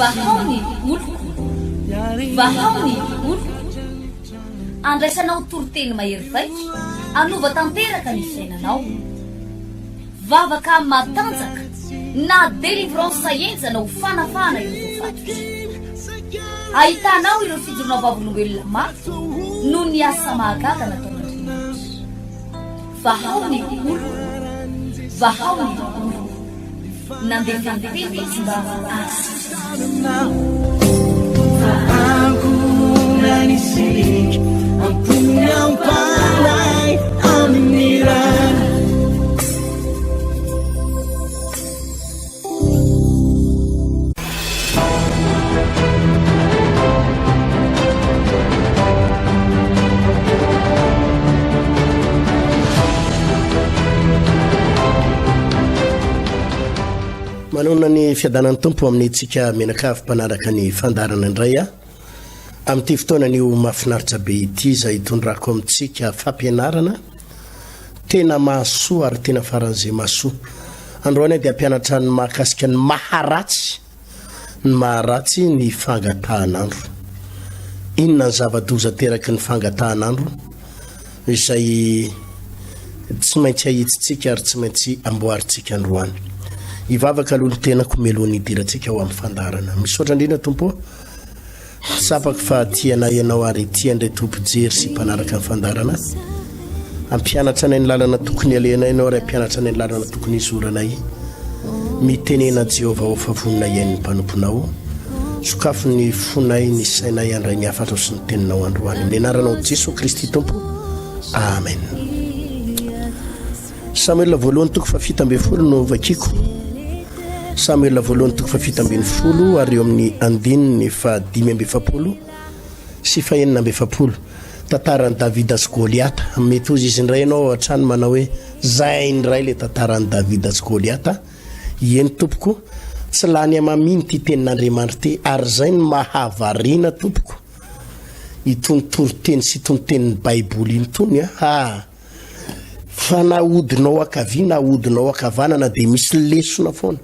vahaony oloko vahaony oloko andraisanao toroteny mahery vaiko anova tanteraka ny fiainanao vavaka matanjaka na délivrance enjana ho fanafana ireo fatotra ahitanao ireo fijorona vavolombelona mafy no ny asa mahagaga nataon'Andriamanitra vahaony oloko vahaony oloko nandefandefy izy mba Anisik ampunyang palay aminira manona ny fiadanan'ny tompo amin'ny tsika menakavy mpanaraka ny fandarana indray amin'ity fotoana nio mahafinaritra be ity izay tondrako amintsika fampianarana tena mahasoa ary tena faran'izay mahasoa androany dia mpianatra ny mahakasika ny maharatsy ny fangatahan'andro inona ny zava-doza teraky ny fangatahan'andro izay tsy maintsy ahitsitsika ary tsy maintsy amboaritsika androany ivavaka aloha tena komeloany idirantsika ao amin'ny fandarana misaotra indrindra tompo sapaka fa tiana ianao ary tiandray tompo jery sy mpanaraka ny fandarana ampianatra nay ny lalana tokony aleanay ianao ary ampianatra nay ny lalana tokony izoranay mitenena Jehovah ho favonina iain'ny mpanomponao sokafo ny fonay ny sainay andray ny afatra sy ny teninao androany amin'ny anaranao Jesosy Kristy tompo amen. Samuel voalohany toko fa 7 no vakiko Samuel voalohany toko fa 7 ary eo amin'ny andininy fa 5 sy fa 9 tantaran'i Davida sy Goliata mety ozy izy indray ianao hatrany manao hoe zay indray le tantaran'i Davida sy Goliata eny tompoko tsy lany amaminy ty tenin'Andriamanitra ty ary zay ny mahavarina tompoko itony toroteny sy itony tenin'ny Baiboly iny tony fa nahodinao akavia nahodinao akavanana dia misy lesona foana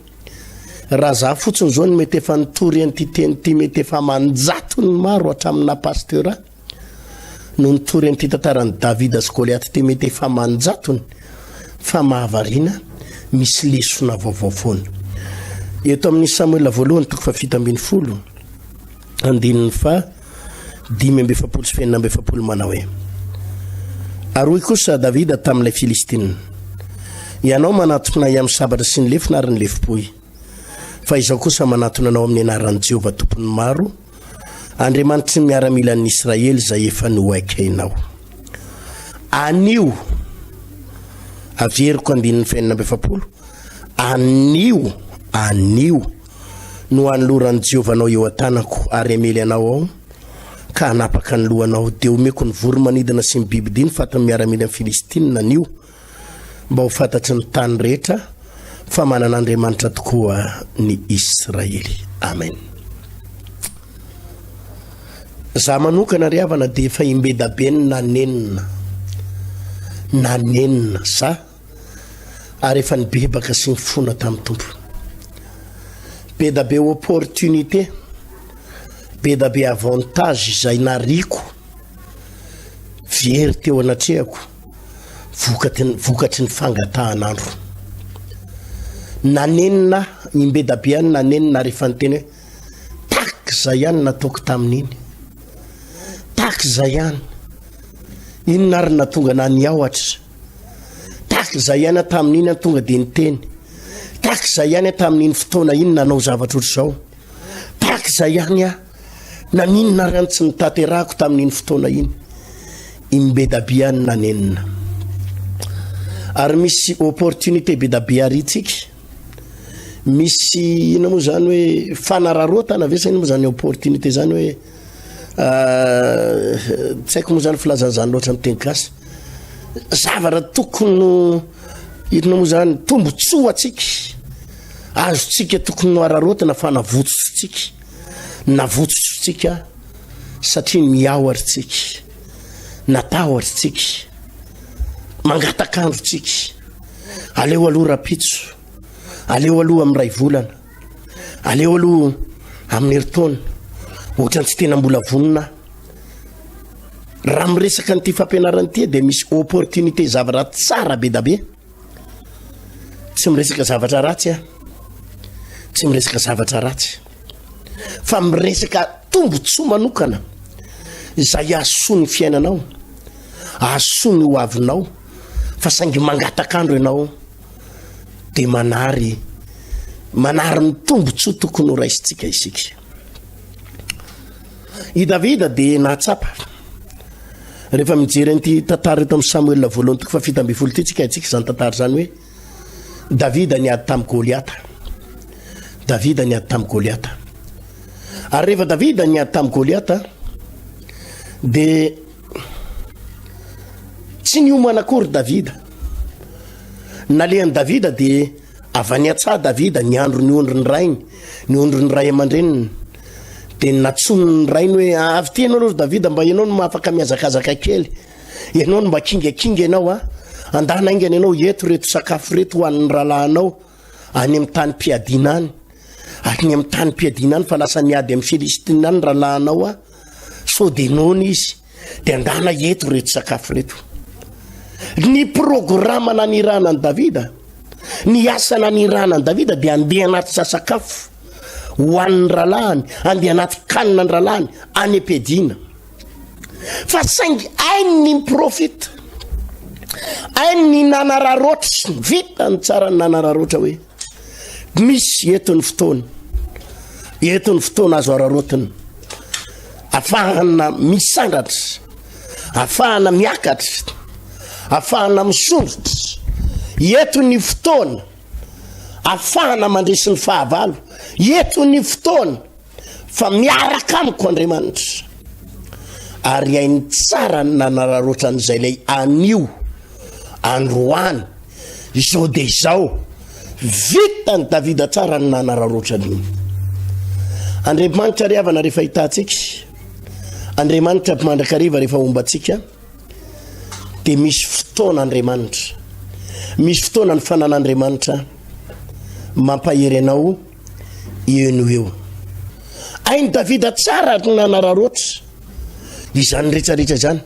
raha za fotsiny zao ny mety efa nitory an'ity teny ty mety efa manjato ny maro hatramina pasteur no nitory an'ity tantaran'i Davida sy Goliata ty mety efa manjatony fa mahavarina misy lesona vaovao foana eto amin'ny Samuel voalohany toko fa 7 andininy fa 5 sy 9 manao hoe aroy kosa Davida tamin'ilay Filistina ianao manatona amin'ny sabatra sy ny lefina ary ny lefipoy fa izao kosa manatona anao amin'ny anaran'i Jehovah tompony maro Andriamanitra ny miaramilan'ny Israely izay efa noaikainao anio averiko andininy fa 9 anio no anoloran'i Jehovah anao eo an-tanako ary amely anao ao ka hanapaka ny lohanao dia omeko ny voromanidina sy ny bibidiny fatany miaramila amin'ny Filistina anio mba ho fantatry ny tany rehetra fa manan'Andriamanitra tokoa ny Israely amen. Za manokana ry havana dia efa imbeda be ny nanenina sa ary efa nibebaka sy ny fona tamin'ny tompo beda be opportunité beda be avantage izay nariko very teo anatrehako vokatry ny fangatahan'andro nanenina imbeda be ihany nanenina rehefa nyteny hoe tak zay ihany nataoko tamin'iny tak zay ihany inona ary natonga naniaohatra tak zay ihany tamin'iny tonga dia niteny tak zay ihany tamin'iny fotoana iny nanao zavatra ohatr'izao tak zay ihany naninona rany tsy nitaterahako tamin'iny fotoana iny imbedabe ihany nanenina ary misy opportunité bedabe aritsika misy ina moa zany hoe fanararotana ve ina moa zany opportunité zany hoe tsy haiko moa zany filazan'izany loatra amin'ny teny gasy zavatra tokony ina moa zany tombotsoa atsika azotsika tokony noararotana fa navotsotsika satria miahoaritsika natahoaritsika mangatakandrotsika aleo aloha rapitso aleo aloha amin'ny ray volana aleo aloha amin'ny heritaona ohatra tsy tena mbola vonina raha miresaka nyity fampianarana ity dia misy opportunité zavatra tsara be da be tsy miresaka zavatra ratsy tsy miresaka zavatra ratsy fa miresaka tombotsoa manokana izay ahasoa ny fiainanao ahasoa ny hoavinao fa saingy mangatakandro ianao dia manary ny tombotsoa tokony ho raisitsika isika i Davida dia nahatsapa rehefa mijery an'ity tantara eto amin'ny Samuel voalohany toko fafito amby folo ity tsika zany tantara zany hoe Davida niady tamin'ny Goliata ary rehefa Davida niady tamin'ny Goliata dia tsy niomana akory Davida nalehan'ny Davida dia avy niatsaha Davida niandro ny ondro ny ray aman-dreniny dia natsonony ny rainy hoe avy ty ianao aloha Davida mba ianao no mahafaka miazakazaka kely ianao no mba kingakinga ianao andana aingana ianao eto reto sakafo reto hoan'ny rahalahinao any amin'ny tany mpiadiana any fa lasa niady amin'ny Filistina any rahalahinao so dia nony izy dia andana eto reto sakafo reto ny programa nanirana ny Davida ny asa nanirana ny Davida dia andeha anaty sakafo hoan'ny rahalahiny andeha anaty kanina ny rahalahiny any am-piadiana fa saingy ainy ny profita ainy ny nanararoatra vita ny tsara ny nanararoatra hoe misy eto ny fotoana azo ararotiny afahana misandatra afahana miakatra afahana misondrotra eto ny fotoana afahana mandresy ny fahavalo eto ny fotoana fa miaraka amiko Andriamanitra ary ainy tsara ny nanararoatra an'izay lay anio androany izao dia izao vita ny Davida tsara ny nanararoatra an'io Andriamanitra riavana rehefa hitantsika Andriamanitra mpimandrakariva rehefa ombatsika dia misy fotoana Andriamanitra misy fotoana ny fanan'Andriamanitra mampahery anao eo ainy Davida tsara ny nanararoatra izany rehetrarehetra zany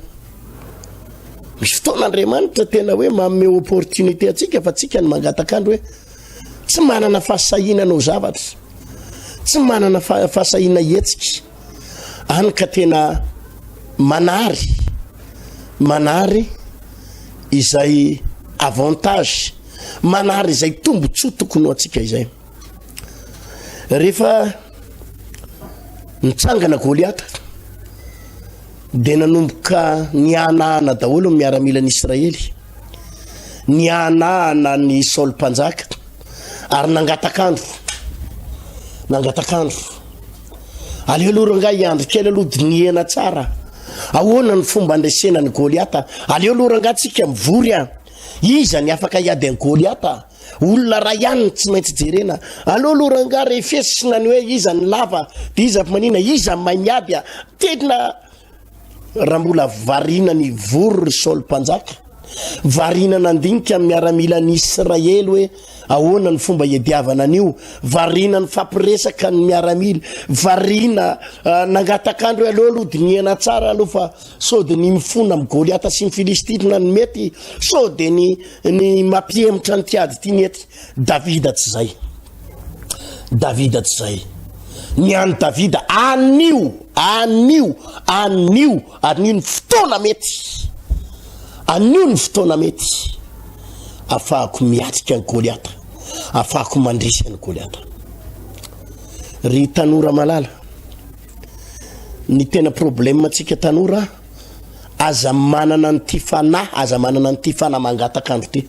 misy fotoana Andriamanitra tena hoe manome opportunité atsika fa tsika ny mangatakandro hoe tsy manana fahasahinanao zavatra tsy manana fahasahina hetsika any ka tena manary izay avantage manary izay tombotsoa tokony ho atsika izay rehefa nitsangana Goliata dia nanomboka nianahana daholo ny miaramila ny Israely nianahana ny Saoly mpanjaka ary nangatakandro aleo aloha ranga iandro kely aloha dinihena tsara ahoana ny fomba andresena ny Goliata aleo aloha ranga tsika mivory iza ny afaka hiady ny Goliata olona ray ihany tsy maintsy jerena aleo aloha ranga refesina ny hoe iza ny lava dia iza manina iza mahay miady tena raha mbola varina ny vory Saoly mpanjaka varina nandinika miaramila ny Israely hoe ahoana ny fomba hiadiavana an'io varina ny fampiresaka ny miaramila varina nangatakandro hoe aleo aloha dinihana tsara aloha fa so dia ny mifona amin'ny Goliata sy ny Filistina ny mety so dia ny mampiemotra ny tiady ty nety Davida tsy zay ny any Davida anio ny fotoana mety afahako miatrika ny Goliata afahako mandresy ny Goliata ry tanora malala ny tena problème tsika tanora aza manana ny ty fana mangatakandro ty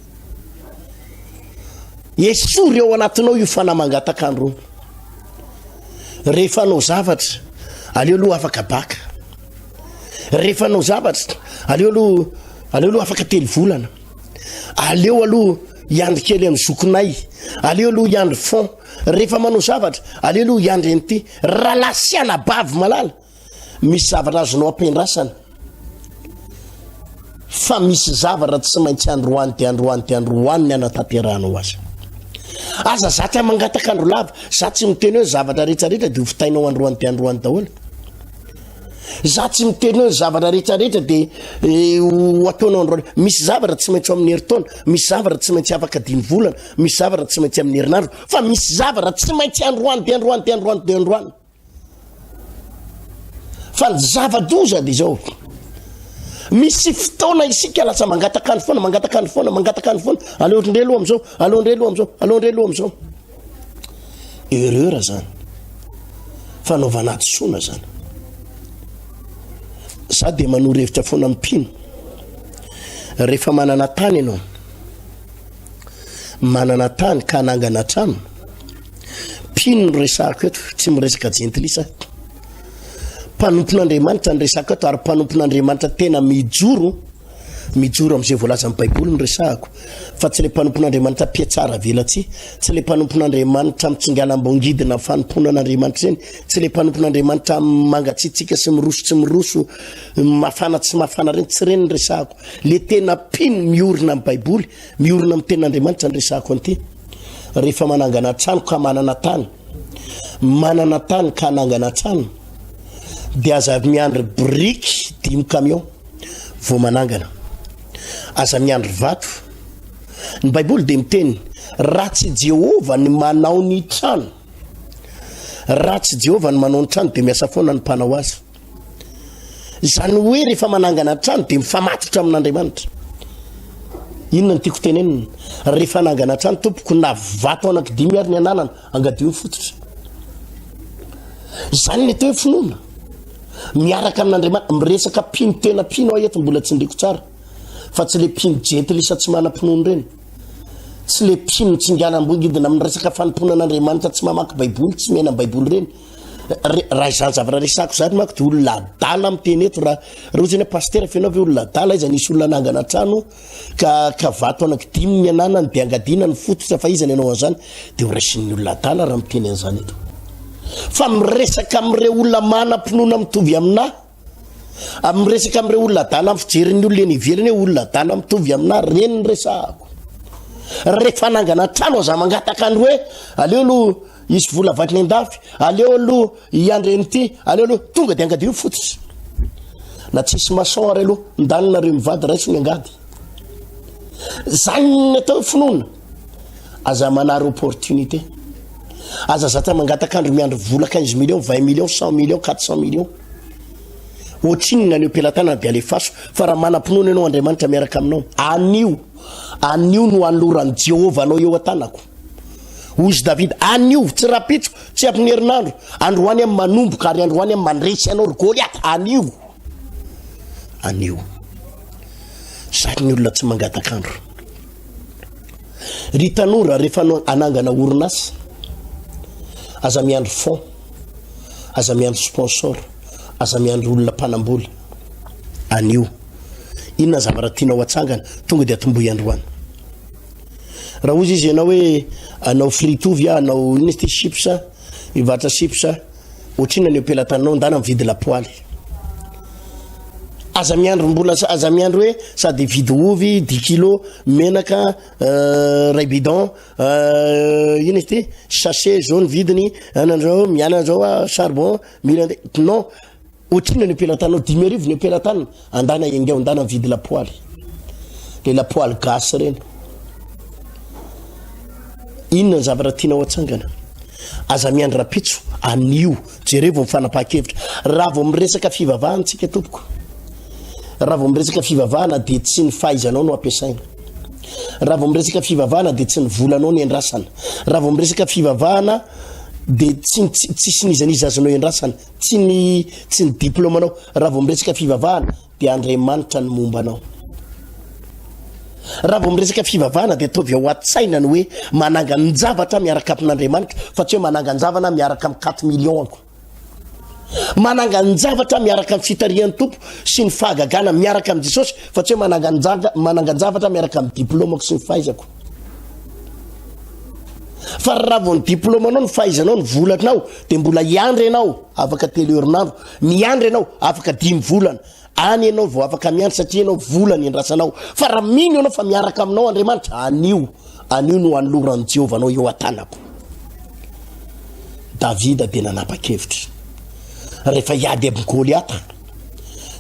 esory ao anatinao io fana mangatakandro rehefa anao zavatra aleo aloha afaka baka rehefa anao zavatra aleo aloha afaka telo volana aleo aloha iandry kely amin'ny zokinay aleo aloha iandry fond rehefa manao zavatra aleo aloha iandry an'ity raha lasiana bavy malala misy zavatra azonao ampendrasana fa misy zavatra tsy maintsy androany ny anatanteranao azy aza zatra mangatakandro lava za tsy miteny hoe zavatra rehetrarehetra dia fitainao androany dia androany daholo za tsy miteny hoe zavatra rehetrarehetra dia ataonao androany misy zavatra tsy maintsy amin'ny heritaona misy zavatra tsy maintsy afaka 5 volana misy zavatra tsy maintsy amin'ny herinandro fa misy zavatra tsy maintsy androany dia androany dia androany dia androany fa ny zava-doza dia zao misy fotoana isika lasa mangatakandro foana aleo ndre aloha am'zao aleo ndre aloha am'zao erreur zany fanaovana atsoana zany za dia manoro hevitra foana mipino rehefa manana tany ianao manana tany ka hanangana trano pino no resahako eto tsy miresaka jentilisa mpanompon'Andriamanitra ny resahako eto ary mpanompon'Andriamanitra tena mijoro am'izay voalaza amin'ny baiboly ny resahako fa tsy le mpanompon'Andriamanitra piatsara velatsy tsy le mpanompon'Andriamanitra mitsingalam-bongidina fanomponan'Andriamanitra zany tsy le mpanompon'Andriamanitra mangatsitsika sy miroso mafana tsy mafana reny tsy reny ny resahako le tena pino miorina amin'ny baiboly miorina amin'ny tenin'Andriamanitra ny resahako an'ity rehefa manangana trano ka manana tany ka hanangana trano dia aza miandry briky 5 camion vao manangana aza miandry vato ny baiboly dia miteny ratsy Jehovah ny manao ny trano ratsy Jehovah ny manao ny trano dia miasa foana ny mpanao azy zany hoe rehefa manangana trano dia mifamatotra amin'Andriamanitra inona ny tiako tenenina rehefa manangana trano tompoko na vato anaky 5 ary ny ananana angadio fototra zany ny atao hoe finoana miaraka amin'Andriamanitra miresaka pino tena pino aho eto mbola tsindriko tsara fa tsy le pino jentilisa tsy manam-pinoana reny tsy le pino tsingalam-bongidina amin'ny resaka fanomponan'Andriamanitra tsy mamaky baiboly tsy mena baiboly reny raha izany zavatra resako zany manko dia olona adala miteny eto raha ohatsy ny pasteur fenao ve olona adala izy nisy olona nangana trano ka vato anaky 5 ny ananany dia angadina ny fototra fa izany ianao an'izany dia ho raisin'ny olona adala raha miteny an'izany eto fa miresaka amin'ireo olona manam-pinoana mitovy aminahy miresaka amin'ireo olona adala amin'ny fijerin'ny olona eny ivelany hoe olona adala mitovy aminahy reny ny resahako rehefa nangana trano aza mangatakandro hoe aleo aloha isy vola vatiny an-dafy aleo aloha iandren'ity aleo aloha tonga dia angadio fototra na tsisy maçon ary aloha ndanonareo mivady raiso ny angady zany ny atao finoana aza manary opportunité aza zatra mangatakandro miandry vola 15 millions 20 millions 100 millions 400 millions ohatriny naneo pelatana dia alefaso fa raha manam-pinoana ianao Andriamanitra miaraka aminao anio no anoran'i Jehovah anao eo an-tanako ozy David anio tsy rapitso tsy amin'ny herinandro androany amin'ny manomboka ary androany amin'ny mandresy anao ry Goliath anio zany ny olona tsy mangatakandro ry tanora rehefa anangana orinasa aza miandry fond aza miandry sponsor aza miandry olona mpanamboly anio inona zavatra tianao atsangana tonga dia atomboy androany raha ozy izy ianao hoe anao fritovy anao iny ty chipsa ivatra chipsa ohatrina ny pelatanao ndana mividy lapoaly aza miandry mbola aza miandry hoe sady vidy ovy 10 kilo menaka ray bidon iny ty sachet jaune vidiny anandrao miana zao charbon milande non ohatrina ny pelatanao 10 arivo ny pelatana andana engeo ndana mividy lapoaly le lapoaly gas reny inona ny zavatra tianao atsangana aza miandry rapitso anio jerevo mifanapa-kevitra raha vao miresaka fivavahana tsika tompoko raha vao miresaka fivavahana dia tsy ny fahaizanao no ampiasaina raha vao miresaka fivavahana dia tsy ny volanao no endrasana raha vao miresaka fivavahana dia tsy sinizaniza azonao endrasana tsy ny diplomanao raha vao miresaka fivavahana dia Andriamanitra ny mombanao raha vao miresaka fivavahana dia ataovy ao at-saina ny hoe manangana ny zavatra miaraka amin'Andriamanitra fa tsy hoe manangana zavana miaraka amin'ny 4 millions ako manangana ny zavatra miaraka amin'ny fitarian'ny tompo sy ny fahagagana miaraka amin'ny Jesosy fa tsy hoe manangana zavatra miaraka amin'ny diplômako sy ny fahaizako fa raha vao ny diplômanao ny fahaizanao ny volanao dia mbola iandry ianao afaka 3 herinandro miandry ianao afaka 5 volana any ianao vao afaka miandry satria ianao volana endrasanao fa raha mino ianao fa miaraka aminao Andriamanitra anio no anloran Jehova anao eo atanako. Davida dia nanapa-kevitra rehefa iady amin'ny Goliata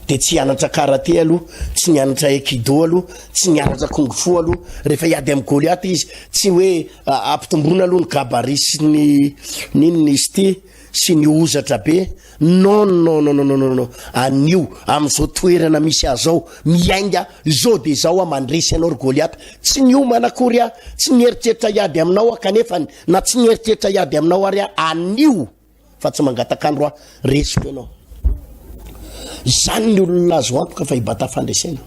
dia tsy nianatra karate aloha, tsy nianatra aikido aloha, tsy nianatra kung fu aloha. Rehefa iady amin'ny Goliata izy tsy hoe ampitombrona aloha ny gabarit sy ny ninona izy ty sy ny ozatra be. Non. Anio amin'izao toerana misy azao miainga zao dia zao mandresy anao ry Goliata. Tsy niomana akory a, tsy nieritreritra iady aminao a, kanefa na tsy nieritreritra iady aminao ary a, anio fa tsy mangatakandro a resiko ianao. Zany ny olona azo antoka fa hibata fandresena.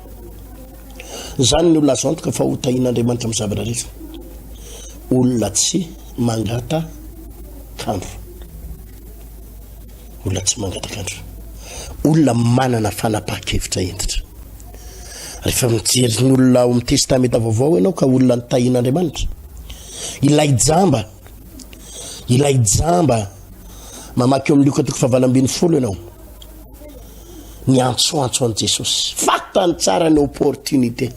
Zany ny olona azo antoka fa hotahin'Andriamanitra amin'ny zavatra rehetra. Olona tsy mangatakandro. Olona tsy mangatakandro. Olona manana fanapahan-kevitra entitra. Rehefa mijery ny olona ao amin'ny testamenta vaovao ianao ka olona nitahin'Andriamanitra, ilay jamba mamaky eo amin'ny Luka 9:20 ianao, ny antsoantso an Jesosy, fatany tsara ny opportunité,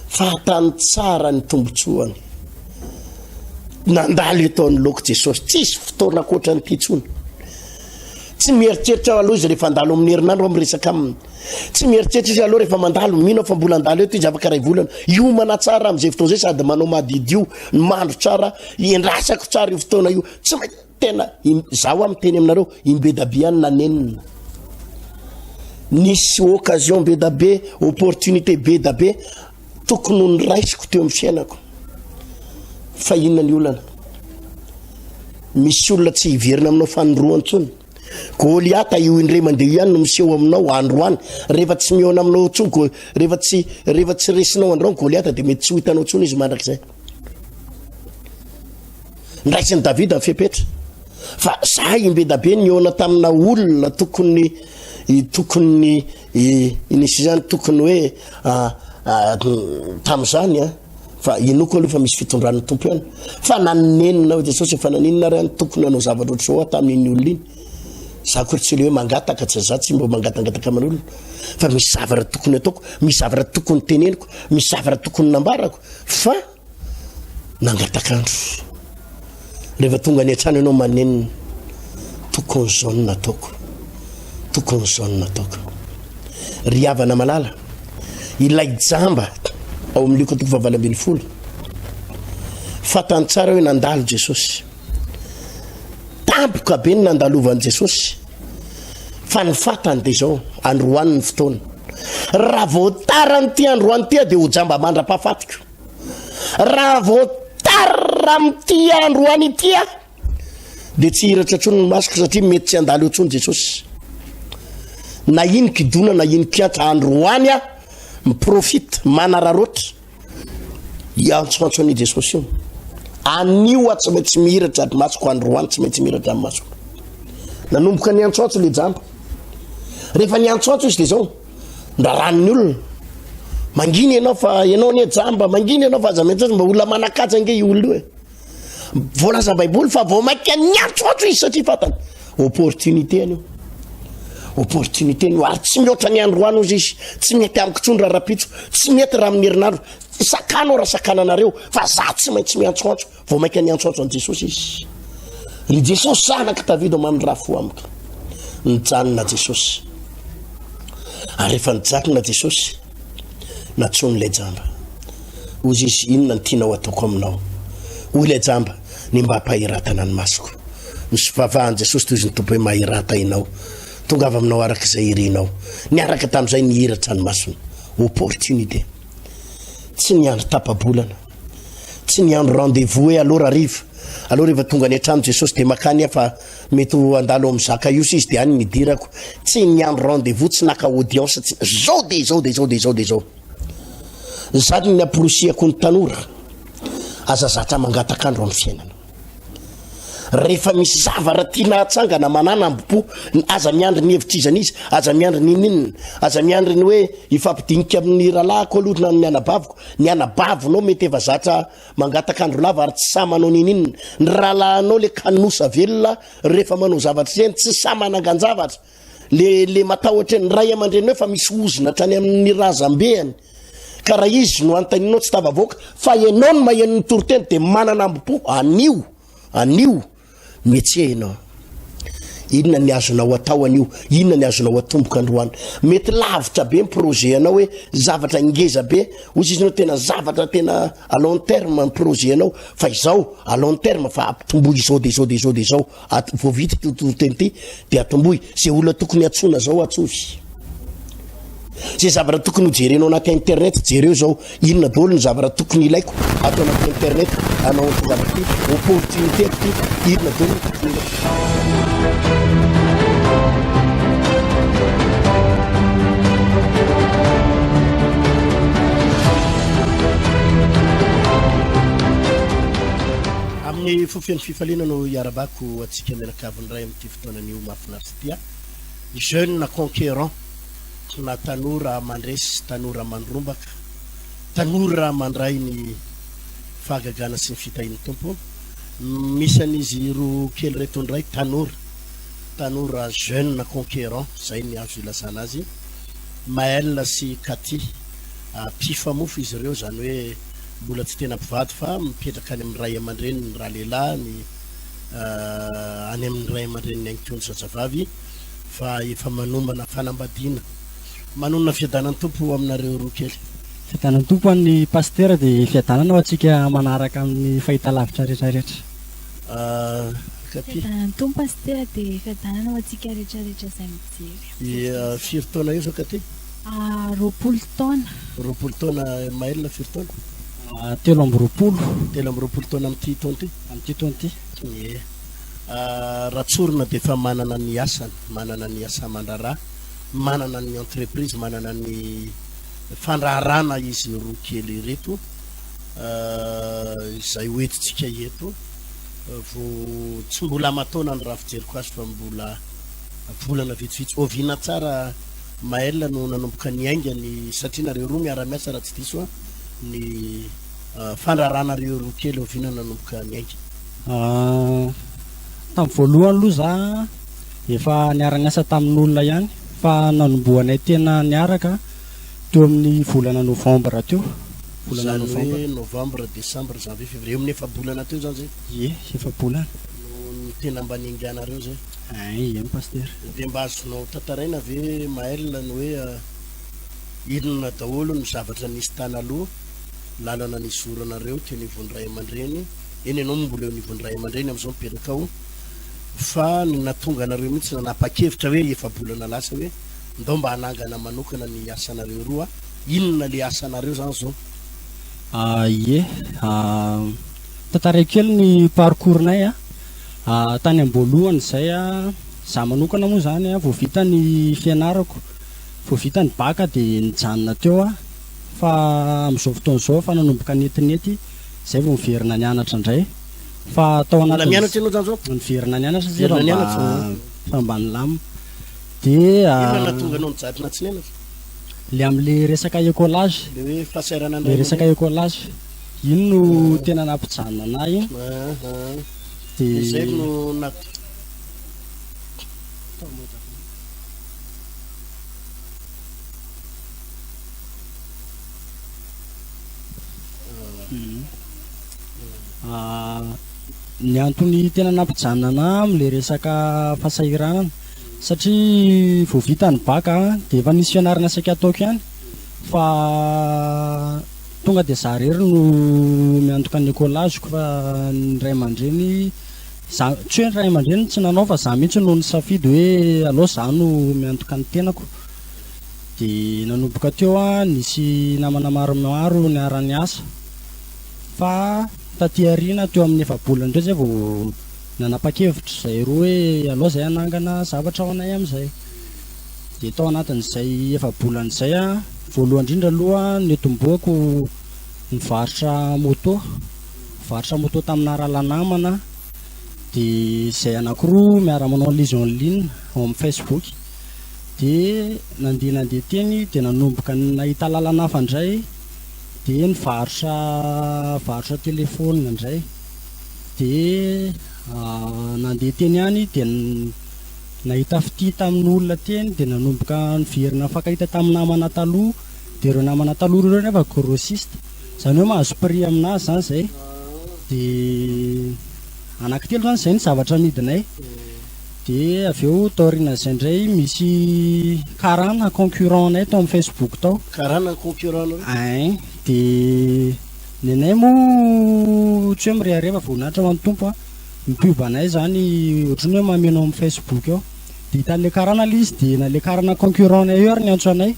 fatany tsara ny tombotsoany, nandalo etaon'ny loko Jesosy, tsisy fotoana akoatra ny titsony. Tsy mieritreritra aloha izy rehefa andalo amin'ny herinandro miresaka aminy, tsy mieritreritra izy aloha rehefa mandalo, mino fa mbola andalo eto izy afaka ray volana, iomana tsara amin'izay fotoana zay sady manao madidio, mandro tsara, iendrasako tsara io fotoana io. Tsy tena zaho amin'ny teny aminareo imbedabiany nanenina. Nisy occasion be da be, opportunité be da be, tokony ny raisiko teo amin'ny fiainako. Fa inona ny olana? Misy olona tsy hiverina aminao fanoroany tsony. Goliata io indray mandeha ihany no miseho aminao androany, rehefa tsy miona aminao tsony, rehefa tsy resinao androany Goliata dia mety tsy ho hitanao tsony izy mandrakizay. Ndraisiny Davida fepetra. Fa za imbe da be niona tamina olona tokony inisy zany tokony hoe tam'izany a, fa inoko aloha fa misy fitondran'ny tompo ihany. Fa nanenina ho Jesosy fa naninona rany tokony hanao zavatra ohatr' zao tamin'iny olona iny. Za kory tsy le hoe mangataka, tsy za tsy mba mangatangataka aman'olona, fa misy zavatra tokony ataoko, misy zavatra tokony teneniko, misy zavatra tokony nambarako, fa nangatakandro. Rehefa tonga ny an-trano ianao manenina, tokony zao no nataoko, tokony zao no nataoko. Ry havana malala, ilay jamba ao amin'ny Luka 9:20, fatany tsara hoe nandalo Jesosy, tampoka be ny nandalovan'i Jesosy, fa ny fatany dia zao androany ny fotoana. Raha voatarany ty androany ty dia ho jamba mandra-pahafatiko. Raha voatara amin'ity androany ity a dia tsy hiratra tsony ny masoko, satria mety tsy andalo eo tsony Jesosy. Na iny kidona na iny kiantra androany a miprofita manararoatra iantsoantso an'i Jesosy io. Anio a tsy maintsy mihiratra ny masoko, androany tsy maintsy mihiratra amin'ny masoko. Nanomboka ny antsoantso le jamba. Rehefa ny antsoantso izy dia zao ndraran'ny olona, manginy ianao fa ianao ny jamba, manginy ianao fa aza mety mba olona manakaja nge io olona io e. Voalaza Baiboly fa vao maika ny antsoantso izy satria fatany opportunité anio. Opportunité ny ary tsy mihoatra ny androany ozy izy, tsy mety amiko tsony raha rapitso, tsy mety raha amin'ny herinandro, sakana raha sakananareo, fa za tsy maintsy miantsoantso vao maika ny antsoantso an Jesosy izy. Ry Jesosy zanaka Davida amin'ny raha fo amiko. Nijanona Jesosy. Ary rehefa nijanona Jesosy, natsony ilay jamba. Ozy izy, inona ny tianao ataoko aminao? Hoy ilay jamba, ny mba hampahiratana ny masoko. Misy vavahan Jesosy toy izy ny tompo hoe mahirata inao. Tonga avy aminao araka izay irinao. Niaraka tamin'izay nihiratra ny masony. Opportunité. Tsy niandro tapa-bolana, tsy niandro rendez-vous hoe alora riva. Alora rehefa tonga ny an-trano Jesosy dia makany fa mety ho andalo amin'ny Zakaiosy izy dia any nidirako. Tsy niandro rendez-vous, tsy naka audience, zao dia zao dia zao dia zao dia zao. Zany ny amporosiako ny tanora, aza zatra mangatakandro amin'ny fiainana. Rehefa misy zavatra tiana hatsangana manana ambo-po, aza miandry ny hevitrizana izy, aza miandry ny ninina, aza miandry ny hoe ifampidinika amin'ny ralahako aloha na ny anabaviko. Ny anabavinao mety efa zatra mangatakandro lava ary tsy samanao ny ninina. Ny rahalahanao le kanosa velona rehefa manao zavatra zeny tsy samanangan-javatra. Le matahotra ny ray aman-dreny hoe fa misy ozina trany amin'ny razam-behany. karaha izy no antaninao tsy tavavoaka fa ianao no maheno ny toroteny de manana ambo-po anio metsehinao inona ny azonao atao anio inona ny azonao atomboka androany mety lavitra be projet anao hoe zavatra ngeza be ozy izy nao tena zavatra tena à long terme projet anao fa izao à long terme fa atomboy izao de zao vao vita toroteny ty de atomboy zay olona tokony atsona zao atsozy zay zavatra tokony hojerenao anaty internet jereo zao inona daholo ny zavatra tokony ilaiko atao anaty internet anao zavatra ty opportunité ty inona daholo tokony amin'ny fofian'ny fifaliana no iarabako atsika mianakaviny ray amin'ity fotoanan'io mahafinaritra tya jeune conquérant na tanora mandresy tanora mandrombaka tanora mandray ny fahagagana sy ny fitahiny tompo misy an'izy ro kely reto ndray tanora jeune conquérant zay ny azo ilasana azy Maël sy Cathy mpifamofo izy ireo zany hoe mbola tsy tena mpivady fa mipetraka any amin'ny ray aman-dreny ny raha lehilahy ny any amin'ny ray aman-dreny ny aingitony zazavavy fa efa manombana fanambadiana manonona fiadanany tompo aminareo roa kely fiadanany tompo an'ny pasteur de fiadanana ho atsika manaraka amin'ny fahitalavitra rehetrarehetra Cathy fiadanany tompo pasteur de fiadanana ho atsika rehetrarehetra zay mijery firy taona io zao Cathy roapolo taona Maël firy taona telo amby roapolo taona amin'ity taona ty amin'ity taona ty ratsorina de fa manana ny asany manana ny asa mandrara manana ny entreprise manana ny fandraharana izy roa kely reto izay hoentitsika eto vo tsy mbola amataona ny raha fijeriko azy fa mbola volana vitsivitsy oviana tsara Maël no nanomboka ny aingany satria nareo roa miara-miasa raha tsy diso ny fandraharana reo roa kely oviana nanomboka ny aingany tamin'ny voalohany aloha za efa niara-miasa tamin'olona ihany fa nanomboanay tena niaraka teo amin'ny volana novembre teo volana novembre décembre janvier février amin'ny efa bolana teo zany zay efa bolana no tena mba ninganareo zay ay pasteur de mba azonao tantaraina ave Maël ny hoe inona daholo ny zavatra nisy tana aloha lalana ny zoranareo teo nivon'ny ray aman-dreny eny ianao mbola eo nivon'ny ray aman-dreny am'izao mipetraka ao fa ny natonga anareo mihitsy nanapa-kevitra hoe efa bolana lasa hoe ndao mba hanangana manokana ny asanareo roa inona le asanareo zany zao tantaray kely ny parcours-nay tany am-boalohany zay za manokana moa zany vao vita ny fianarako vao vita ny baka de nijanona teo fa am'izao fotoana zao fa nanomboka netinety zay vao miverina nianatra indray fa tao anaty mianatra ianao zany zao miverina nianatra zay fa mba nilamina de natonga anao nijatrina tsy nianatra le am'le resaka écolage le hoe fahasairana le resaka écolage iny no tena nampijanona anay de zay no ny antony tena nampijanona am'le resaka fahasahiranana satria vao vita ny baka de efa nisy fianarana saika ataoko ihany fa tonga de za rery no miantoka ny écolageko fa ny ray aman-dreny za tsy hoe ny ray aman-dreny tsy nanao fa za mihitsy no ny safidy hoe alao za no miantoka ny tenako de nanomboka teo nisy namana maromaro niara-ny asa fa taty arina teo amin'ny efa-bolana indray zay vao nanapa-kevitra zay roa hoe alao zay anangana zavatra ao anay am'izay de tao anatin'izay efa-bolana zay voalohany indrindra aloha netomboako mivarotra moto tamina rahalanamana de zay anankiroa miara-manao liaison en ligne ao amin'ny Facebook de nandeha teny de nanomboka nahita lalana hafa indray de nivarotra telefônina indray de nandeha teny ihany de nahita fity tamin'olona teny de nanomboka niverina fakahita tamin'ny namana taloha de ireo namana taloha ireo nefa grossiste zany hoe mahazo prix aminazy zany zay de anankitelo zany zay ny zavatra midinay de avy eo taorina zay ndray misy karana concurrent nay tao amin'ny Facebook tao karana concurrent ay de nenay moa tsy hoe mirehireva voninahitra ho an'ny tompo a mipiobanay zany ohatrany hoe mameno amin'ny Facebook eo de hitan'le karana le izy de na le karana concurrent nay eo ary ny antso anay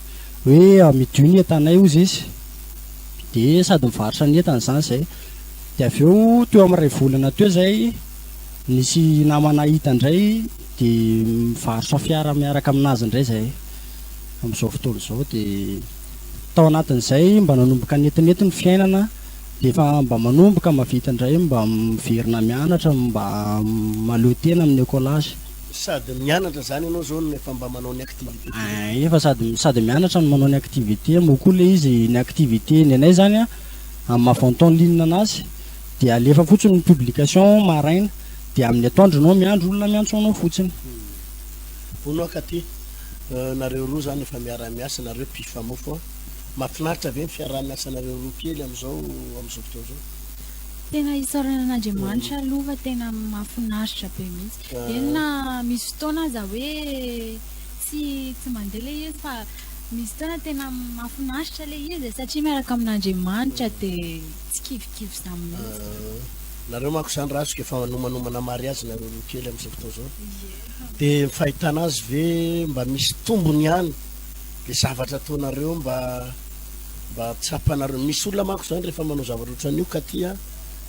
hoe amidio ny entanay ozy izy de sady mivarotra ny entany zany zay de avy eo teo amin'ny ray volana teo zay nisy namana hita indray de mivarotra fiara miaraka aminazy indray zay amin'izao fotoana izao de tao anatin'izay mba nanomboka netinety ny fiainana de efa mba manomboka mavita indray mba miverina mianatra mba maleo tena amin'ny écolage sady mianatra zany ianao zao efa mba manao ny activité efa sady mianatra no manao ny activité moa koa le izy ny activité nenay zany a amin'ny mahavanto en ligne anazy de alefa fotsiny ny publication maraina de amin'ny atoandro nao miandro olona miantso anao fotsiny onao ka ty nareo roa zany efa miara-miasa nareo mpifamofo mahafinaritra ve ny fiaraha-miasa nareo roa kely am'izao fotoana zao tena isaoranan'Andriamanitra aloha fa tena mahafinaritra be mihitsy ena misy fotoana aza hoe tsy mandeha le izy fa misy fotoana tena mahafinaritra le izy satria miaraka amin'Andriamanitra de tsy kivikivy zany mihitsy nareo manko zany raha soka efa manomanomana mariazy nareo roa kely am'izao fotoana zao de fahitana azy ve mba misy tombony ihany le zavatra ataonareo mba tsapanareo misy olona manko zany rehefa manao zavatra ohatran'io ka ty a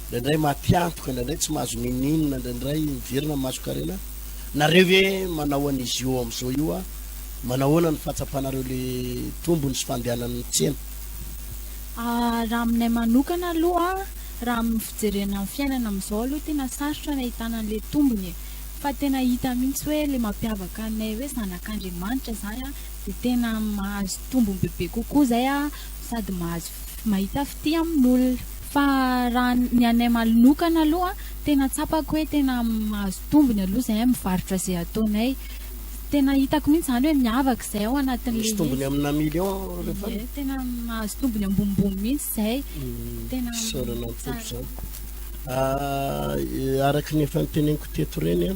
ndraindray matiantoka ndraindray tsy mahazo mininina ndraindray miverina mahazo karena nareo hoe manao an'izy io am'izao io a manahoana ny fahatsapanareo le tombony sy fandehanany tsena raha aminay manokana aloha raha amin'ny fijerena amin'ny fiainana am'izao aloha tena sarotra ny ahitana an'le tombony fa tena hita mihitsy hoe le mampiavaka anay hoe zanak'Andriamanitra zay a de tena mahazo tombony bebe kokoa zay a sady mahazo mahita fity amin'olona fa raha ny anay manokana aloha tena tsapako hoe tena mahazo tombony aloha zay mivarotra zay ataonay tena hitako mihitsy zany hoe miavaka zay ao anatin'le tombony amina million rehefa tena mahazo tombony ambonimbony mihitsy zay tena sorana tompo zany araky ny efa niteneniko teto reny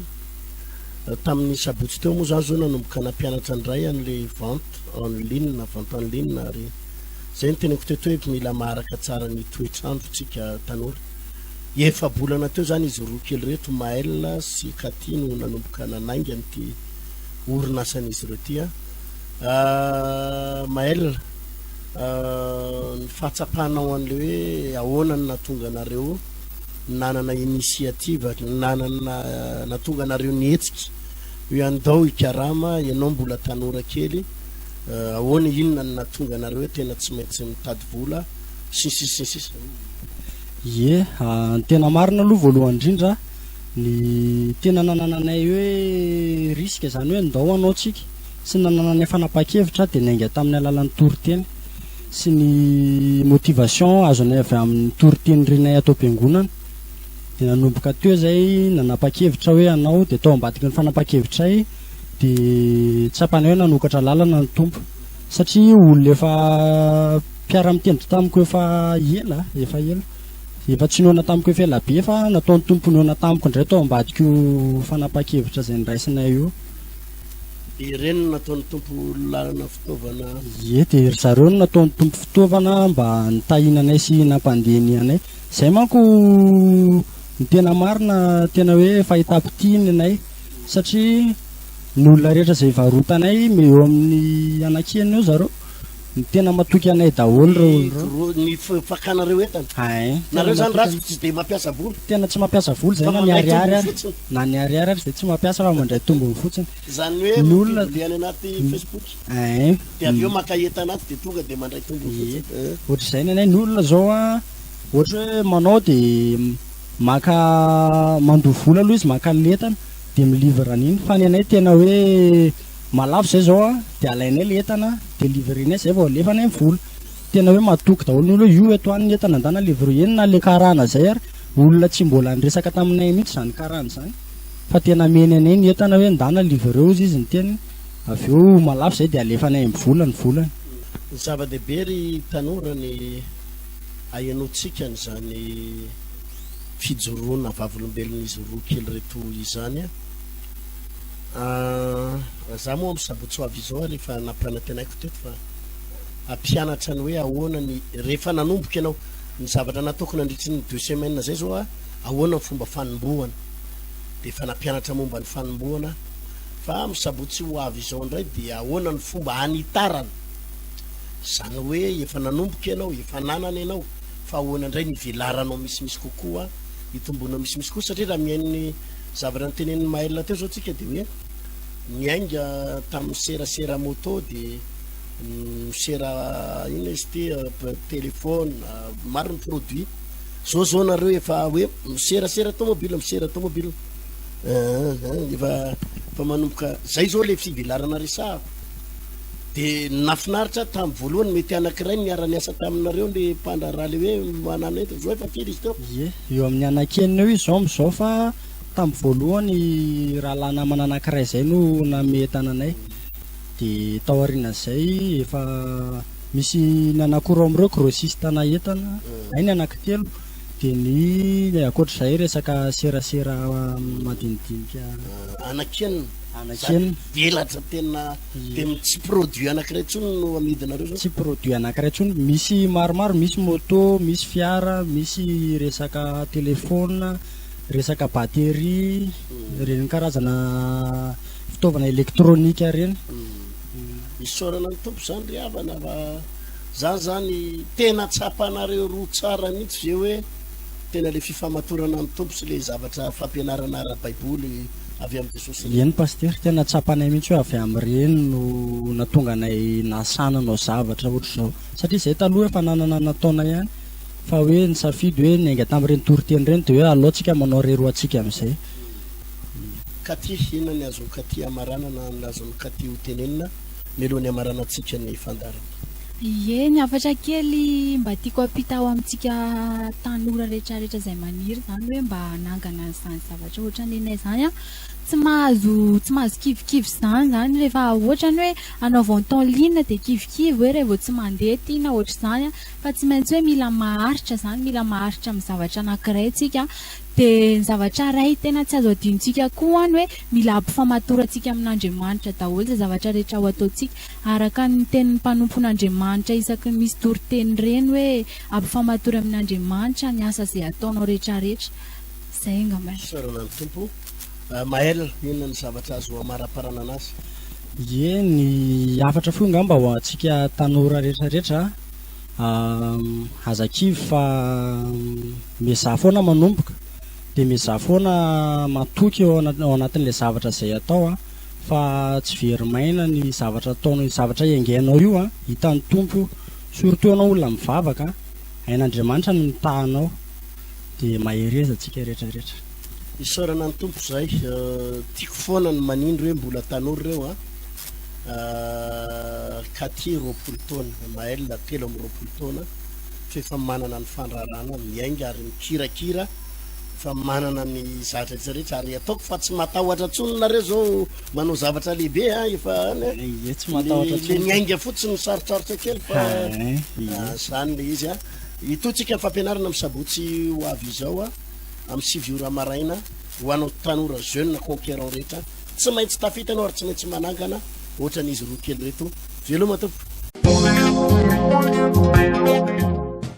tamin'ny sabotsy teo moa zany zao nanomboka nampianatra andray an'le vente en ligne ary zay niteneniko teto hoe mila maharaka tsara ny toetrandro tsika tanora efa bolana teo zany izy roa kely reto Maël sy Katy no nanomboka nanainga nyty orinasan'izy ireo ty Maël ny fahatsapanao an'le hoe ahoana ny natonga anareo nanana initiative natonga anareo nihetsiky hoe andao ikarama ianao mbola tanora kely ahoana inona ny natonga anareo hoe tena tsy maintsy mitady vola sisisisisy ye ny tena marina aloha voalohany indrindra ny tena nanananay hoe risque zany hoe ndao anao tsika sy nanananay fanapa-kevitra de nainga tamin'ny alalan'ny toriteny sy ny motivation azonay avy amin'ny toriteny renay atao am-piangonana de nanomboka teo zay nanapa-kevitra hoe anao de tao ambadiky ny fanapa-kevitray de tsapanay hoe nanokatra lalana ny tompo satria olona efa mpiara-mitendry tamiko efa tsy noana tamiko efa ela be fa nataon'ny tompo noana tamiko indray tao ambadiko fanapa-kevitra zay niraisinay io ireny nataon'ny tompo lalana fitaovana de zareo no nataon'ny tompo fitaovana mba nitahinanay sy nampandehany anay zay manko ny tena marina tena hoe fahitapitiany anay satria ny olona rehetra zay varotanay me eo amin'ny anakiany eo zareo ny tena matoky anay daholo ny fakanareo entany nareo zany raha tsy de mampiasa voly tena tsy mampiasa voly zay na niariary ary zay tsy mampiasa fa mandray tombony fotsiny zany hoe ny olona any anaty Facebook de avy eo makaeta anaty de tonga de mandray tombony fotsiny ohatr'izay ny anay ny olona zao a ohatra hoe manao de maka mandoha vola aloha izy maka letana de milivre an'iny fa ny anay tena hoe malafo zay zao a de alainay letana de livrenay zay vao alefanay ny vola tena hoe matoky daholo ny olo io eto any letana andana livre eny na le karana zay ary olona tsy mbola niresaka taminay mihitsy zany karana zany fa tena meny anay ny entana hoe ndana livre eo izy ny teny avy eo malafo zay de alefanay ny vola ny volany zava-dehibe ry tanora ny ahianotsika n'izany fijoroana vavolombelona izy roa kely reto izany za moa misabotsy ho avy izao rehefa nampianatinaiko teto fa ampianatra ny hoe ahoana ny rehefa nanomboka ianao ny zavatra nataoko nandritry ny 2 semaines zay zao ahoana ny fomba fanombohana de efa nampianatra momba ny fanombohana fa misabotsy ho avy izao indray de ahoana ny fomba hanitarana zany hoe efa nanomboka ianao efa nanana ianao fa ahoana indray ny velaranao misimisy kokoa hitombona misimisy koa satria raha miainy zavatra nyteneniny mail teo zao tsika de hoe miainga tamin'ny serasera moto de misera ino izy ty téléphone maro ny produit zao nareo efa hoe miserasera tomobile efa manomboka zay zao le fivelarana resahako de nafinaritra tamin'ny voalohany mety anankiray niara-ny asa taminareo le mpandra raha le hoe manana eto zao efa firy izy teo eo amin'ny anakenina eo izy zao am'izao fa tamin'ny voalohany raha lanamana anankiray zay no nametananay de tao aorian'izay efa misy ny anakoro am'ireo grossistana entana ay ny anankitelo de ny akoatr'izay resaka serasera madinidinika anakenina velatra tena de tsy produit anankiray tsony no amidinareo zao tsy produit anankiray tsony misy maromaro misy moto misy fiara misy resaka telefona resaka batterie reny karazana fitaovana elektronika reny isorana ny tompo zany ry havana fa zany tena tsapanareo roa tsara mihitsy zay hoe tena le fifamatorana ny tompo sy le zavatra fampianarana ara-baiboly avy amin'ny Jesosy eny paster tena tsapanay mihitsy hoe avy amin'ireny no natonga anay nasananao zavatra ohatry zao satria zay taloha efa nanana nataona ihany fa hoe ny safidy hoe niainga tamin'ireny toriteny reny de hoe alohantsika manao reroantsika amin'izay katy ina ny azony katy amaranana ny azony katy ho tenenina melohan'ny amaranantsika ny fandarana eny afatra kely mba tiako ampita ao amintsika tanora rehetrarehetra zay maniry zany hoe mba nangana n'izany zavatra ohatra ny anay zany tsy mahazo kivikivy zany rehefa ohatrany hoe anaovany temps ligne de kivikivy hoe rehefa tsy mandeha ty na ohatra zany fa tsy maintsy hoe mila maharitra amin'ny zavatra anankiray tsika de ny zavatra ray tena tsy azo adinontsika koa any hoe mila ampifamatorantsika amin'Andriamanitra daholo zay zavatra rehetra ho ataontsika araka ny tenin'ny mpanompon'Andriamanitra isaky ny misy toriteny reny hoe ampifamatory amin'Andriamanitra ny asa zay ataonao rehetrarehetra zay angamba sorana ny tompo Maël inona ny zavatra azo amaraparana anazy ny afatra fo ngamba ho antsika tanora rehetrarehetra azakivy fa mizaha foana manomboka de mizaha foana matoky ao anatin'ilay zavatra zay atao fa tsy verimaina ny zavatra ataonao ny zavatra engainao io hitan'ny tompo surtout anao olona mivavaka hain'Andriamanitra no mitahanao de mahereza antsika rehetrarehetra isorana ny tompo zay tiako foana ny manindro hoe mbola tanora reo katy 20 taona Maël 13 taona fa efa manana ny fandrarana miainga ary mikirakira fa manana ny zavatra rehetrarehetra ary ataoko fa tsy matahotra tsony nareo zao manao zavatra lehibe efa tsy matahotra le miainga fotsiny sarotrarotra kely fa zany le izy itotsika ny fampianarana misabotsy ho avy izao amin'ny 7 ora maraina ho anao tanora jeune conquérant rehetra tsy maintsy tafitana ary tsy maintsy manangana ohatran'izy roa kely reto veloma tompo